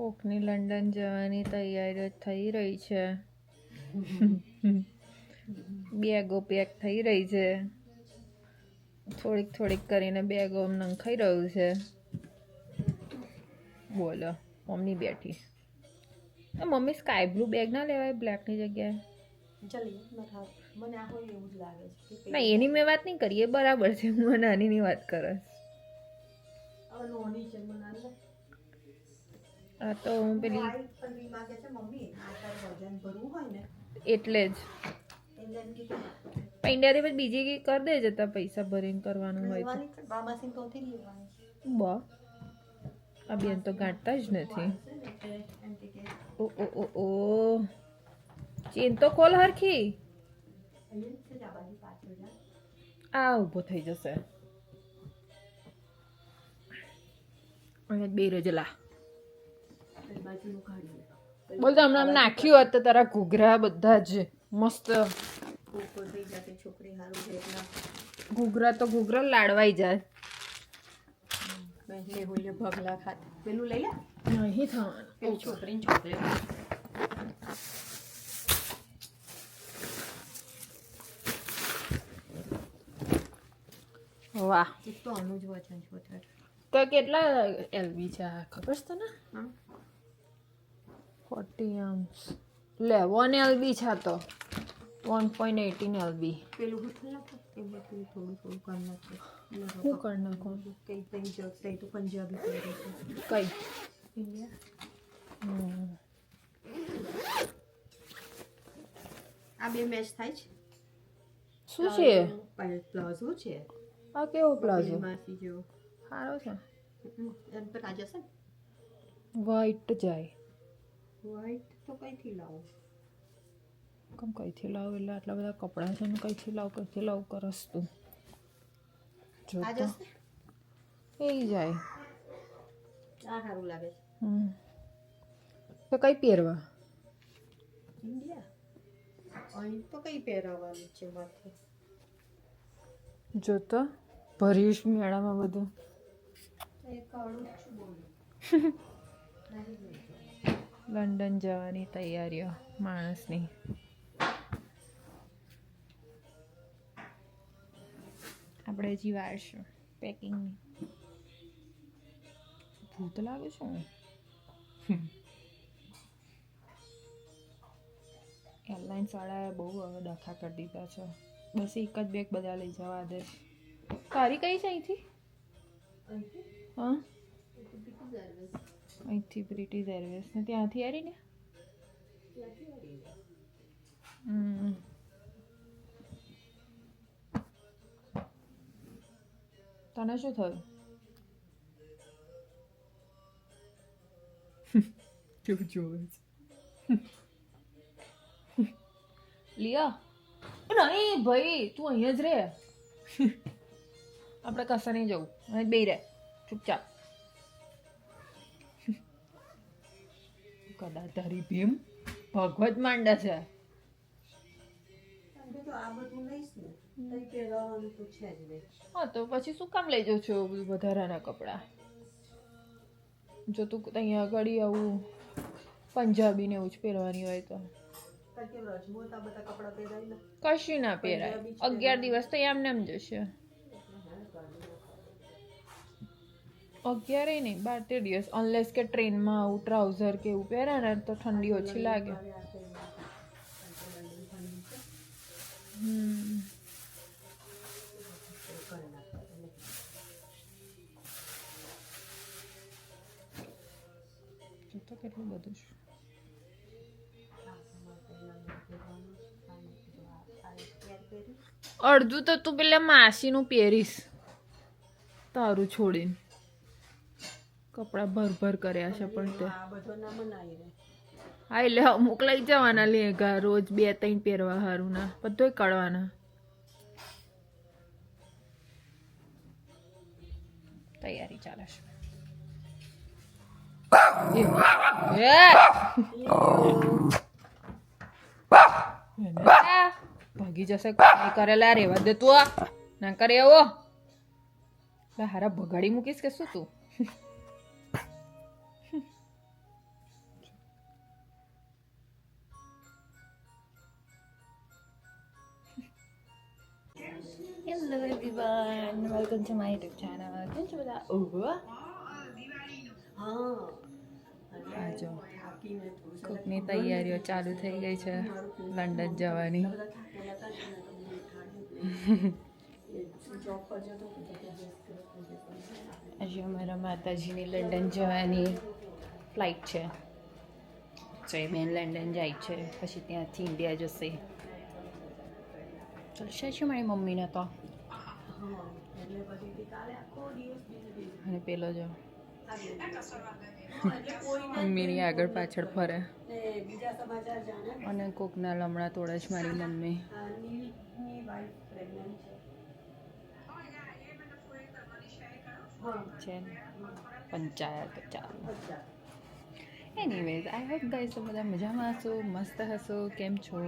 કોકની લંડન જવાની તૈયારીઓ થઈ રહી છે. બેગો પેક થઈ રહી છે. થોડીક થોડીક કરીને બેગો નંખાઈ રહ્યું છે. બોલો મમ્મી બેઠી. મમ્મી સ્કાય બ્લુ બેગ ના લેવાય બ્લેકની જગ્યાએ? ના એની મેં વાત નહીં કરી, એ બરાબર છે. હું નાનીની વાત કરસ. આ તો હું પેલી એટલે જ ઇન્ડિયાથી પછી બીજી કઈ કરી દે જતા પૈસા ભરીને કરવાનું હોય તો. બા આ બેન તો ગાંઠતા જ નથી. ઓ ઓ ઓ ઓ ચેન તો ખોલ હરખી. આ ઊભો થઈ જશે. બે રજલા બોલ તો હમણાં નાખ્યું હોત તો તારા ઘૂઘરા બધા જ મસ્ત ઘૂઘરા તો ઘૂઘરા લાડવાઈ જાય. ભગલા ખાત પેલું લઈ લે નહીં થવાનું છોકરી વાહ તો આનું જ વચન છોતર તો કેટલા એલબી છે આ ખબર છે તને? 40 આર્મ્સ લે 1 એલબી છે તો 1.18 એલબી. પેલું હું નાખો એ બધું થોડું થોડું કરી નાખો. શું કરી નાખો? કઈ કઈ જગ થઈ તો પંજાબી કરી કઈ ઇન્ડિયા આ બે મેચ થાય છે. શું છે પ્લાઝો છે આ? કેવો પ્લાઝો? માસી જેવો સારો છે. એમ પર આ જશે વ્હાઈટ જાય. વ્હાઈટ તો કઈથી લાવો? કમ કઈથી લાવ? એટલે આટલા બધા કપડાં છે ને કઈથી લાવ કરસ તું? જો આ તો જશે એ જાય. આ સારું લાગે છે. તો કઈ પહેરવા? ઇન્ડિયા અહીં તો કઈ પહેરાવાનું છે માથે? જો તો ભરીશ મેળામાં બધું. લંડન જવાની તૈયારીઓ માણસની. આપણે હજી વાર છે પેકિંગની. ભૂત લાગે છે ને? એરલાઇન્સ વાળાએ બહુ હવે ડખા કરી દીધા છે. બસ એક જ બેગ બધા લઈ જવા દે. તારી કઈ છે અહીંથી? હા અહીંથી બ્રિટિશ એરવેઝ ને ત્યાંથી આવી ને. તને શું થયું? કેવું જોવે છે લિયા? નહીં ભાઈ તું અહીંયા જ રે. આપણે કશે નહીં જવું. અહીં બે રહે ચૂપચાપ. કદાચ તારી ભીમ ભગવત માંડા છે. આ બધું લઈશ ને કઈ પહેરવાનું તો છે જ નહીં. હા તો પછી શું કામ લઈ જાઉં છું વધારાના કપડાં? જો તું અહીંયા આગળ આવું પંજાબી ને એવું જ પહેરવાની હોય તો કશું ના પહેરાય. 11 દિવસ તો એમને એમ જશે. 11 નહીં 12 દિવસ. અનલેસ કે ટ્રેનમાં આવું ટ્રાઉઝર કે એવું પહેરે ને તો ઠંડી ઓછી લાગે. તો કેટલું બધું છે. અડધું તો તું પેલા માસીનું પહેરીશ તારું છોડીને. કપડાં ભર કર્યા છે પણ તે હા એટલે અમુક લઈ જવાના લેગા રોજ 2-3 પહેરવા સારું ના બધોય કાઢવાના. તૈયારી ચાલે છે. ભાગી જશે. કરેલા રેવા દે તું ના કરે એવો. હારા ભગાડી મૂકીશ કે શું તું? Hello everyone, welcome to my YouTube channel. કેમ છો બધા? ઓહો, હા આ જો કોકની તૈયારીઓ ચાલુ થઈ ગઈ છે લંડન જવાની. આજે અમારા માતાજીની લંડન જવાની ફ્લાઇટ છે, તો એ બેન લંડન જાય છે, પછી ત્યાંથી ઇન્ડિયા જશે. ચાલશે છે મારી મમ્મીને તો. અને પેલો જો મમ્મીની આગળ પાછળ ફરે બીજા સમાચાર જાણે અને કોકના લમણા તોડે છે મારી મમ્મી. નીલની વાઇફ પ્રેગ્નન્ટ છે પંચાયત ચાલુ. એનીવેઝ, આઈ હોપ ગાઈસ બધા મજામાં હશો, મસ્ત હશો. કેમ છો?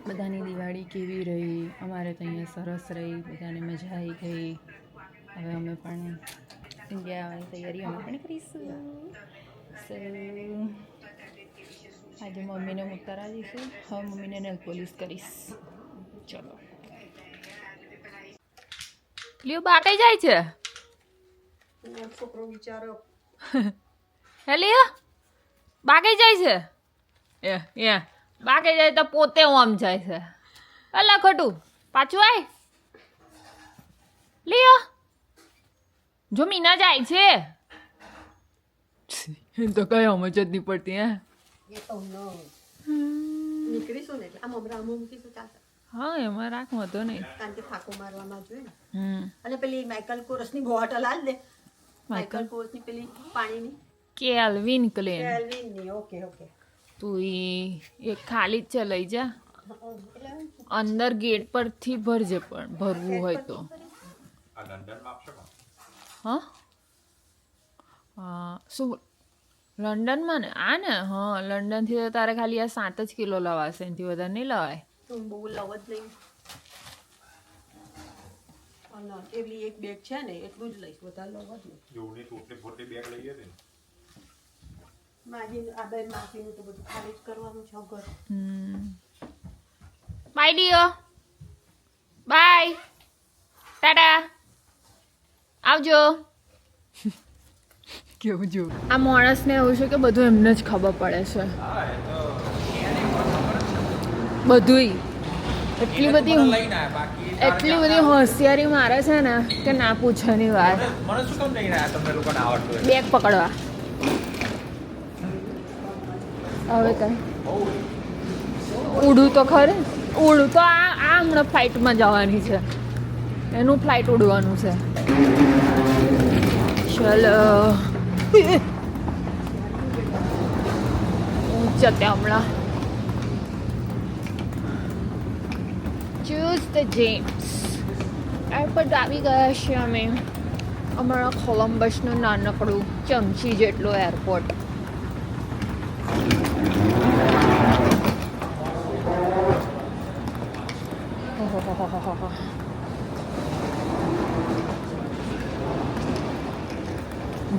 બધાની દિવાળી કેવી રહી? અમારે તો અહીંયા સરસ રહી, બધાને મજા આવી ગઈ. હવે અમે પણ ઇન્ડિયા આવવાની તૈયારી અમે પણ કરીશું. સો આજે મમ્મીને હું ઉતારા દઈશું. હવે મમ્મીને નેલ પોલિશ કરીશ. ચલો. લ્યો બા કઈ જાય છે? છોકરો વિચારો હે લ્યો બા કઈ જાય છે? એ બા કઈ જાય તો પોતે આમ જાય છે. અલા ખોટું પાછું આય લ્યો. જો મીના જાય છે તો કઈ સમજ જ નહીં પડતી. હે એ તો નીકળીશું ને એટલે આમ હમણાં મૂકીશું ચાલશે. હા એમાં રાખ વાંધો નહીં, કારણ કે ફાંકો મારવામાં જોઈએ ને. હમ. અને પેલી માઇકલ કોરસની બોટલ આલ દે. માઇકલ કોરસની પેલી પાણીની કેલ્વિન ક્લેન કેલ્વિનની. Okay okay. તું એ ખાલી જ છે, લઈ જા. અંદર ગેટ પરથી ભરજે, પણ ભરવું હોય તો. હા શું લંડનમાં ને? આ ને હા, લંડનથી તો તારે ખાલી આ 7 જ કિલો લવાશે, એનાથી વધારે નહીં લવાય. તું બહુ લવ જ નહીં. અને એટલી એક બેગ છે ને એટલું જ લઈશ, વધારે લવ જ નહીં. જોડે ટોટલી ફોટલી બેગ લઈએ ને માજી આ બે માસીનું તો બધું ખાલી જ કરવાનું છે ઘર. બાય ડિયો, બાય, ટાટા, આવજો. કેવું જો આ માણસને એવું છે કે બધું એમને જ ખબર પડે છે, બધુંય. એટલી બધી હોશિયારી મારે છે ને કે ના પૂછવાની વાત. મને શું કામ નહીં રહ્યા તમને લોકોને આવડતું બેગ પકડવા. હવે કઈ ઉડું તો ખરે, ઉડું તો આ હમણાં ફ્લાઇટમાં જવાની છે, એનું ફ્લાઇટ ઉડવાનું છે. ચલો જતે હમણાં ચૂઝ ધ જેમ્સ એરપોર્ટ આવી ગયા છીએ અમે. અમારા કોલમ્બસનું નાનકડું ચમચી જેટલું એરપોર્ટ.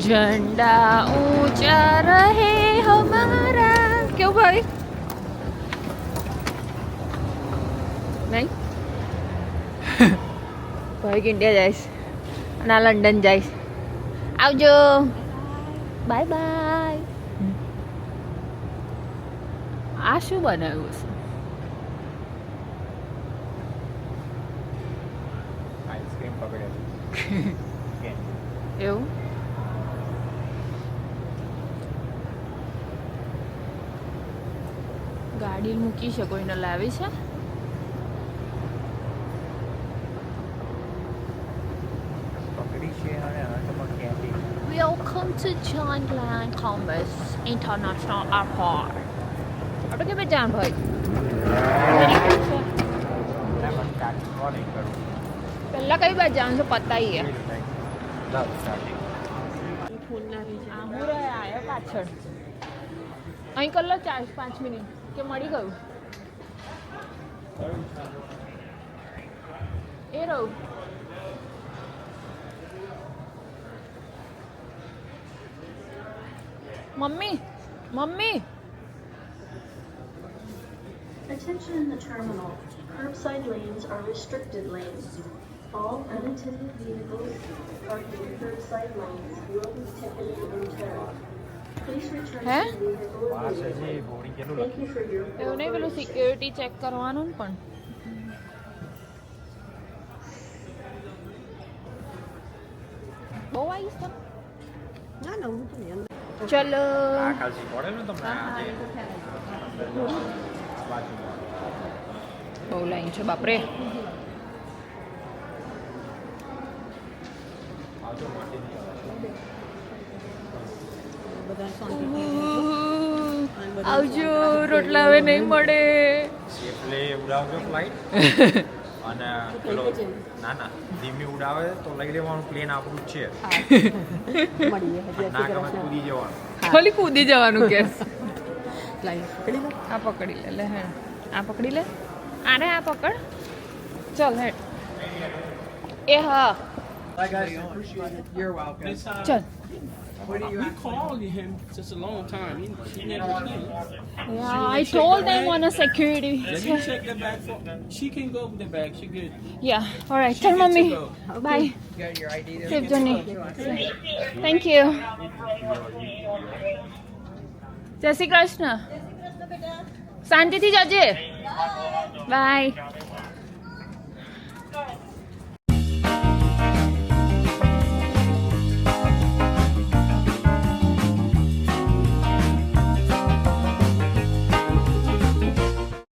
झंडा ऊंचा रहे हमारा. क्यों भाई? नहीं ભાઈ ઇન્ડિયા જઈશ અને લંડન જઈશ. આવજો, બાય બાય. આ શું બનાવ્યું છે? આઈસ્ક્રીમ પકડે એવું ગાડી મૂકી છે, કોઈને લાવી છે? પકડી છે અને હાથમાં candy. Welcome to John Glenn Columbus International Airport. આપણે કે બેટા ભાઈ પહેલા કઈ બાજુ જવાનું છે પતાઈએ. હું આવ્યો પાછળ અહીં કર લો 4-5 મિનિટ કે મળી ગયું એ રહું. Mummy mummy Attention in the terminal. Curbside lanes are restricted lanes. All unattended vehicles parked in curbside lanes will be ticketed in turn. Please return Huh? to the vehicle pass immediately. હજી boarding કેટલું Thank you for your એવું નહીં પેલું security check કરવાનું ને પણ બહુ આવીશ તમે ના ના હું તો નહીં અંદર. ચલો આ કાલ શીખવાડેલું ને તમને આજે બાજુમાં બહુ લાઈન છે બાપરે આવજો માટે નહીં આવે. બધા શાંતિથી આવજો રોટલા હવે નહીં મળે સેફલી ઉડાવજો ફ્લાઇટ અને પેલો ના ના ધીમી ઉડાવે તો લઈ લેવાનું પ્લેન આપણું જ છે મળીએ હજી ના ગમે તો કૂદી જવાનું ખાલી કૂદી જવાનું કે લાઈન પકડી લો. આ પકડી લે લે હેડ આ પકડી લે આને આ પકડ ચલ હેડ એ હા You're welcome. ચલ We called him just a long time. He never came. Yeah, I told them on a security. Let me check the bag for. She can go with the bag. She good. Yeah, all right. Tell mommy. Go. Bye. Got your ID there? Safe journey. Thank you. જય શ્રી કૃષ્ણ શાંતિથી જજે by